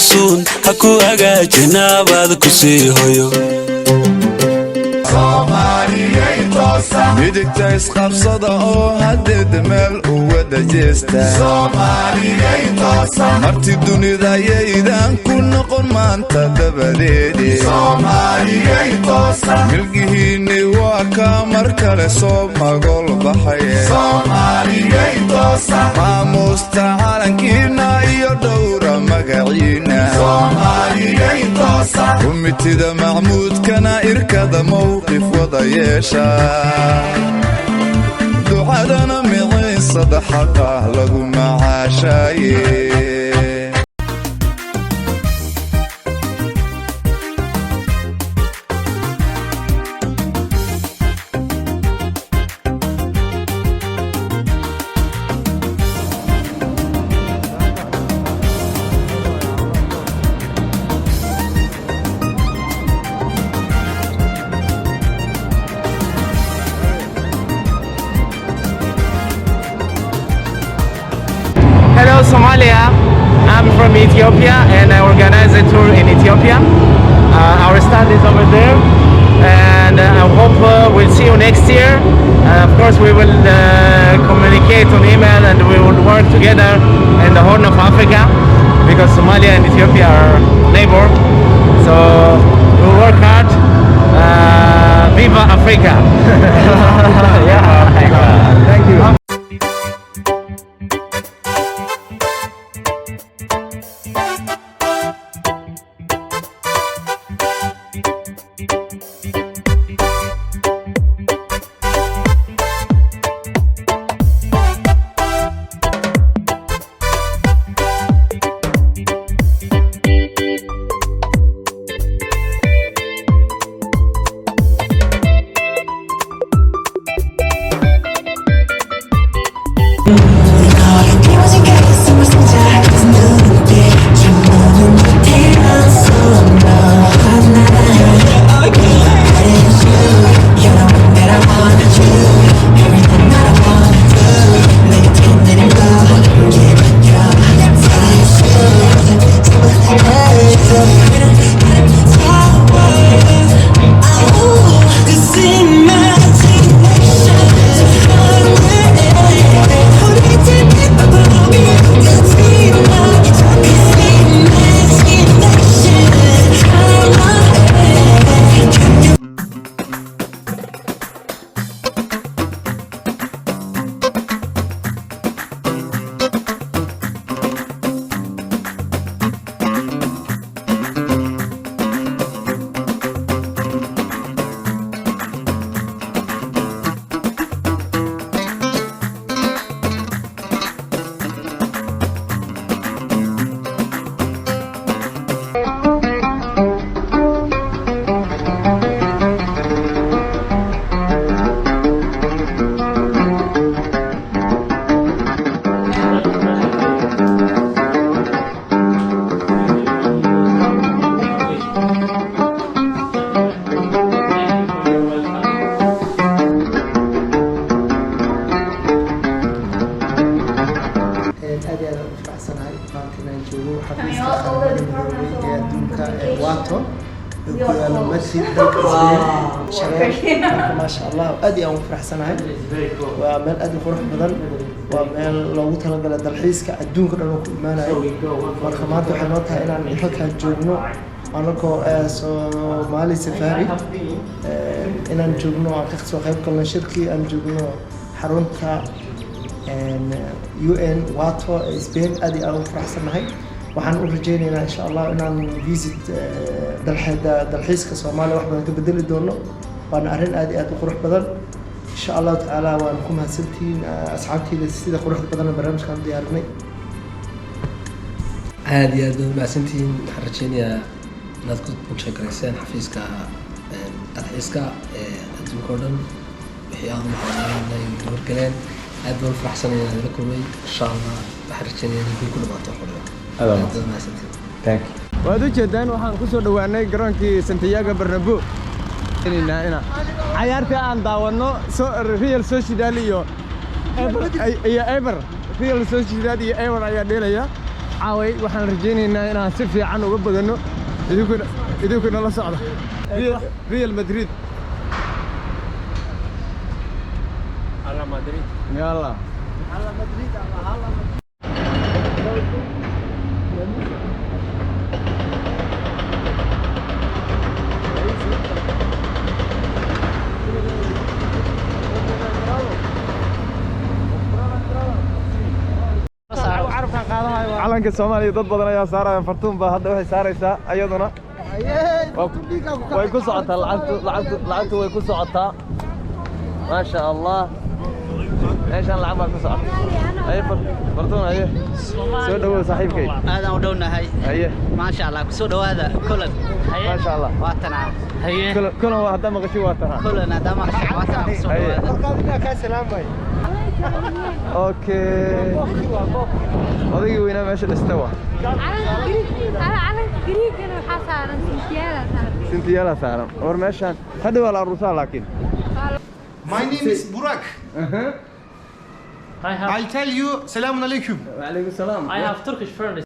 sun haku hagaajina baad ku sii hoyo midigta isqabsada oo hadeed meel u wada jeesta marti dunida yaydan ku noqon maanta dabadeedii milgihiinni waa kaa mar kale soo magol baxaye maamuusta calankiina iyo dhowra magaciina kumitida macmuudkana irkada mowqif wada yeesha ducadana miciisada xaqah lagu macaashaaye Hello Somalia, I'm from Ethiopia and I organize a tour in Ethiopia. Our stand is over there and I hope we'll see you next year. Of course we will communicate on email and we will work together in the Horn of Africa because Somalia and Ethiopia are neighbor. So we'll work hard. Viva Africa! Yeah. Thank you. ما شاء الله أدي أو فرح سنة ومن أدي فرح بدن ومن لو تلقى الدلحيس كأدون كنا نقول ما نعي مرخمات وحناتها إن نحطها جوبنو أنا كو مالي سفاري إن جوبنو أخذ وخيب كلنا شركي أن جوبنو حرونتها UN واتو إسبين أدي أو فرح سنة waxaan u rajeynaynaa insha Allah inaan visit dalxiiska Soomaaliya wax badan ka bedeli doono waan arrin aad iyo aad u qurux badan insha Allah taala waan ku mahadsantiin asxaabtayda sida quruxda badan barnaamijkan diyaarinay aad iyo aad mahadsantiin waxaan rajeynayaa inaad ku shaqeysaan xafiiska dalxiiska adduunka oo dhan wixii aad maxaaday horgaleen aad baan faraxsanahay inaan la kulmay insha Allah waxaan rajeynayaa inaan ku dhawaato xorriyo Thank you. Waad u jeedaan waxaan ku soo dhawaanay garoonkii Santiago Bernabeu. Ciyaarta aan daawano Real Sociedad iyo Eibar Real Sociedad iyo Eibar ayaa dheelaya caaway waxaan rajaynaynaa inaan si fiican uga badano idinkuna la socda Real Madrid Alla Madrid. yalla على مدريد على calanka Soomaaliya dad badan ayaa saaraya fartuun baa hadda waxay saaraysaa ayaduna way ku socotaa lacagtu way ku socotaa ma sha Allah meeshan lacag baa ku socota ay fartuun aye soo dhawow saaxiibkay aad aan u dhownahay aye ma sha Allah soo dhawaada kulan ma sha Allah waatana haye kulan waa hadda maqashay waatana kulan hadda maqashay waatana soo dhawaada markaa ka salaamay okay odaygi weynaa meesha dhistay waa سنتيالا سارم اور ماشان هذا ولا الرسال لكن My name is Burak. I'll tell you Selamun Alaikum. وعليكم السلام I have Turkish friends